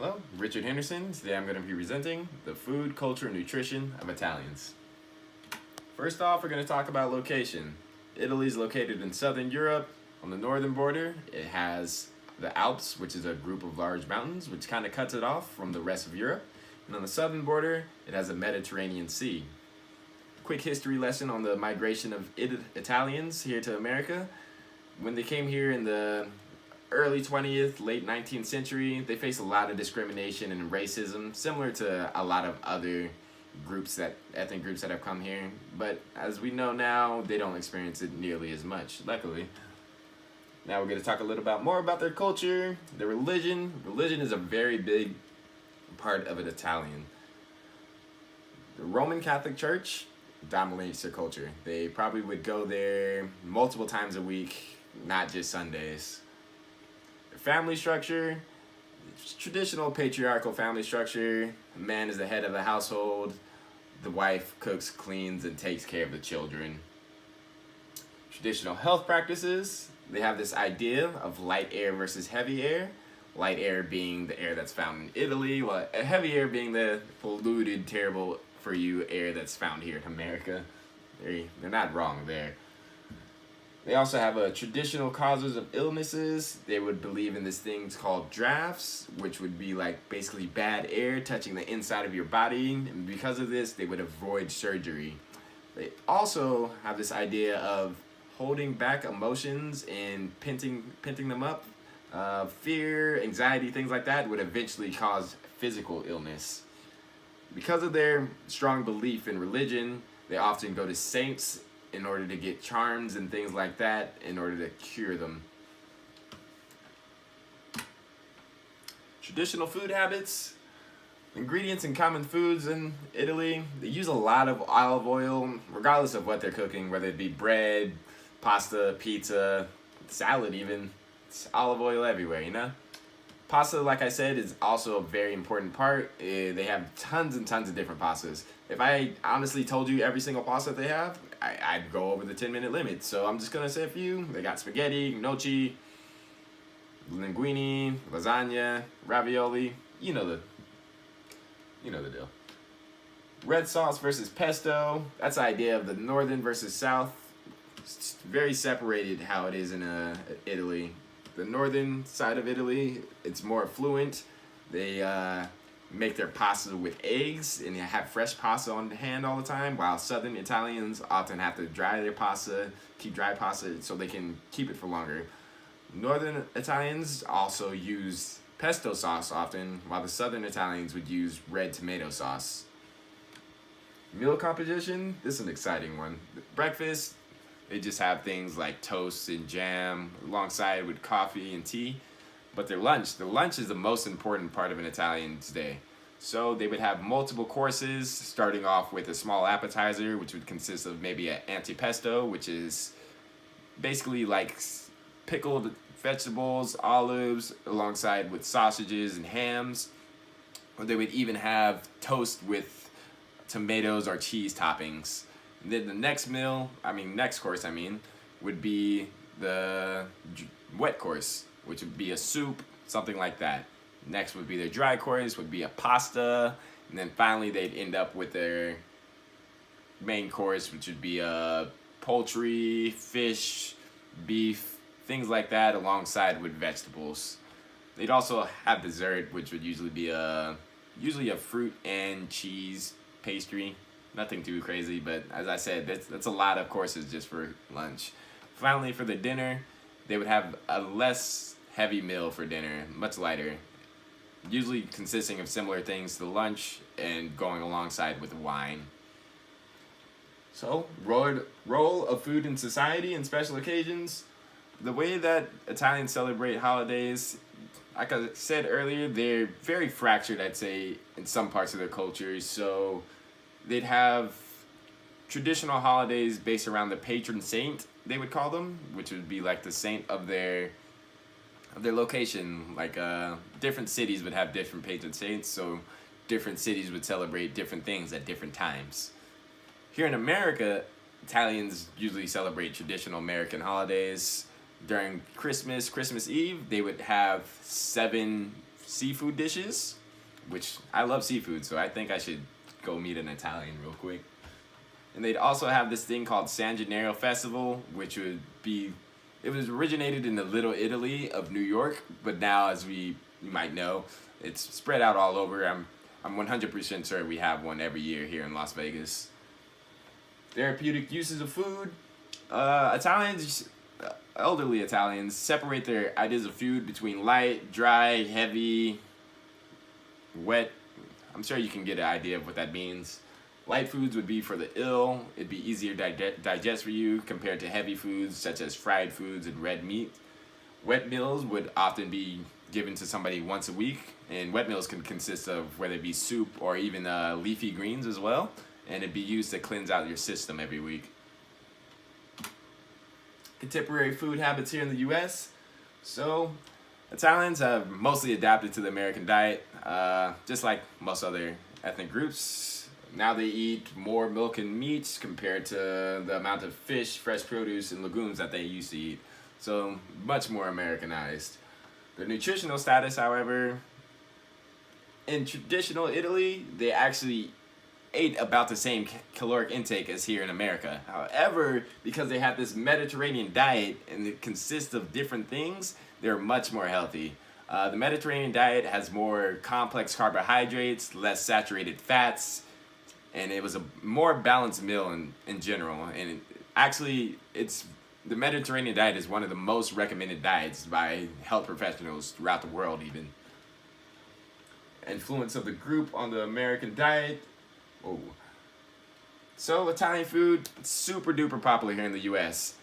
Hello, Richard Henderson. Today I'm going to be presenting the food, culture, and nutrition of Italians. First off, we're going to talk about location. Italy is located in southern Europe. On the northern border, it has the Alps, which is a group of large mountains, which kind of cuts it off from the rest of Europe. And on the southern border, it has the Mediterranean Sea. Quick history lesson on the migration of Italians here to America. When they came here in the early 20th, late 19th century, they faced a lot of discrimination and racism, similar to a lot of other ethnic groups that have come here. But as we know now, they don't experience it nearly as much, luckily. Now we're going to talk a little bit more about their culture, their religion. Religion is a very big part of an Italian. The Roman Catholic Church dominates their culture. They probably would go there multiple times a week, not just Sundays. Family structure, traditional patriarchal family structure. A man is the head of the household. The wife cooks, cleans, and takes care of the children. Traditional health practices. They have this idea of light air versus heavy air. Light air being the air that's found in Italy, while heavy air being the polluted, terrible for you air that's found here in America. They're not wrong there. They also have traditional causes of illnesses. They would believe in this things called drafts, which would be like basically bad air touching the inside of your body. And because of this, they would avoid surgery. They also have this idea of holding back emotions and pinting them up. Fear, anxiety, things like that would eventually cause physical illness. Because of their strong belief in religion, they often go to saints in order to get charms and things like that in order to cure them. Traditional food habits. Ingredients in common foods in Italy. They use a lot of olive oil, regardless of what they're cooking, whether it be bread, pasta, pizza, salad even. It's olive oil everywhere, you know? Pasta, like I said, is also a very important part. They have tons and tons of different pastas. If I honestly told you every single pasta they have, I'd go over the 10-minute limit. So I'm just going to say a few. They got spaghetti, gnocchi, linguine, lasagna, ravioli. You know the deal. Red sauce versus pesto. That's the idea of the northern versus south. It's very separated how it is in Italy. The northern side of Italy, it's more affluent. They make their pasta with eggs and they have fresh pasta on hand all the time, while southern Italians often have to dry their pasta, keep dry pasta so they can keep it for longer. Northern Italians also use pesto sauce often, while the southern Italians would use red tomato sauce. Meal composition, this is an exciting one. Breakfast, they just have things like toast and jam alongside with coffee and tea. But their lunch is the most important part of an Italian's day. So they would have multiple courses, starting off with a small appetizer, which would consist of maybe an antipasto, which is basically like pickled vegetables, olives, alongside with sausages and hams. Or they would even have toast with tomatoes or cheese toppings. And then the next course, would be the wet course, which would be a soup, something like that. Next would be their dry course, would be a pasta, and then finally they'd end up with their main course, which would be a poultry, fish, beef, things like that, alongside with vegetables. They'd also have dessert, which would usually be usually a fruit and cheese pastry. Nothing too crazy, but as I said, that's a lot of courses just for lunch. Finally, for the dinner, they would have a less heavy meal for dinner, much lighter, usually consisting of similar things to lunch and going alongside with wine. So, role of food in society and special occasions. The way that Italians celebrate holidays, like I said earlier, they're very fractured, I'd say, in some parts of their culture. So they'd have traditional holidays based around the patron saint, they would call them, which would be like the saint of their location. Like different cities would have different patron saints, so different cities would celebrate different things at different times. Here in America, Italians usually celebrate traditional American holidays. During Christmas Eve, they would have 7 seafood dishes, which I love seafood, so I think I should go meet an Italian real quick. And they'd also have this thing called San Gennaro Festival, which would be, it was originated in the Little Italy of New York, but now, as you might know, it's spread out all over. I'm 100% sure we have one every year here in Las Vegas. Therapeutic uses of food. Italians, elderly Italians, separate their ideas of food between light, dry, heavy, wet. I'm sure you can get an idea of what that means. Light foods would be for the ill. It'd be easier to digest for you compared to heavy foods such as fried foods and red meat. Wet meals would often be given to somebody once a week, and wet meals can consist of whether it be soup or even leafy greens as well, and it'd be used to cleanse out your system every week. Contemporary food habits here in the U.S. So, Italians have mostly adapted to the American diet, just like most other ethnic groups. Now they eat more milk and meat compared to the amount of fish, fresh produce, and legumes that they used to eat. So, much more Americanized. Their nutritional status, however, in traditional Italy, they actually ate about the same caloric intake as here in America. However, because they have this Mediterranean diet and it consists of different things, they're much more healthy. The Mediterranean diet has more complex carbohydrates, less saturated fats, and it was a more balanced meal in general. And the Mediterranean diet is one of the most recommended diets by health professionals throughout the world even. Influence of the group on the American diet. Oh. So Italian food, super duper popular here in the US.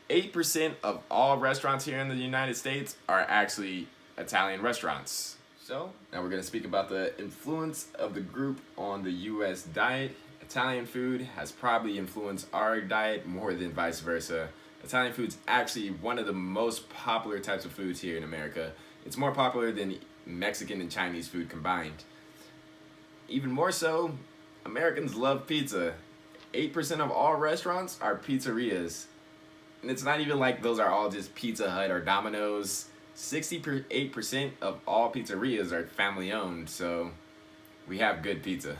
8% of all restaurants here in the United States are actually Italian restaurants. So now we're going to speak about the influence of the group on the US diet. Italian food has probably influenced our diet more than vice versa. Italian food's actually one of the most popular types of foods here in America. It's more popular than Mexican and Chinese food combined. Even more so, Americans love pizza. 8% of all restaurants are pizzerias. And it's not even like those are all just Pizza Hut or Domino's. 68% of all pizzerias are family owned, so we have good pizza.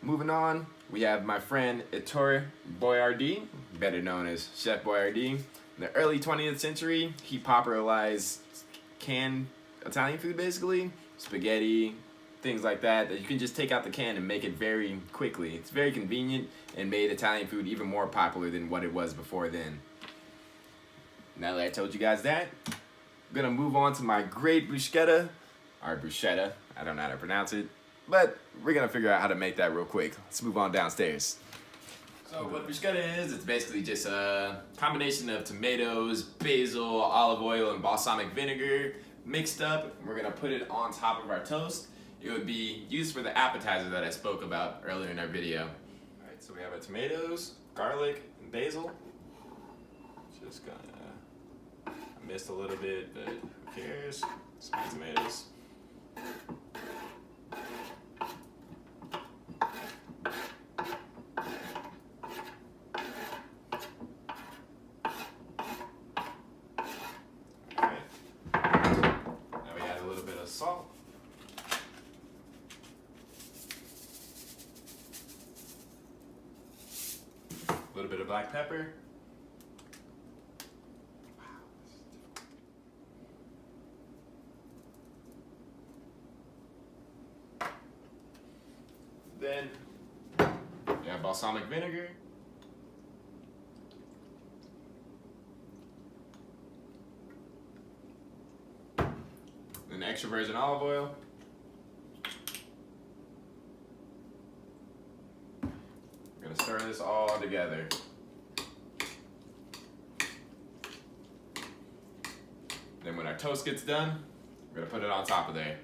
Moving on, we have my friend Ettore Boiardi, better known as Chef Boyardee. In the early 20th century, he popularized canned Italian food basically, spaghetti, things like that you can just take out the can and make it very quickly. It's very convenient and made Italian food even more popular than what it was before then. Now that I told you guys that, I'm gonna move on to my great bruschetta, or bruschetta, I don't know how to pronounce it, but we're gonna figure out how to make that real quick. Let's move on downstairs. So what bruschetta is, it's basically just a combination of tomatoes, basil, olive oil, and balsamic vinegar mixed up. We're gonna put it on top of our toast. It would be used for the appetizer that I spoke about earlier in our video. Alright, so we have our tomatoes, garlic, and basil. Just gonna, I missed a little bit, but who cares? It's my tomatoes. Alright, now we add a little bit of salt. A little bit of black pepper. Then you have balsamic vinegar. Then extra virgin olive oil. We're gonna stir this all together. Then when our toast gets done, we're gonna put it on top of there.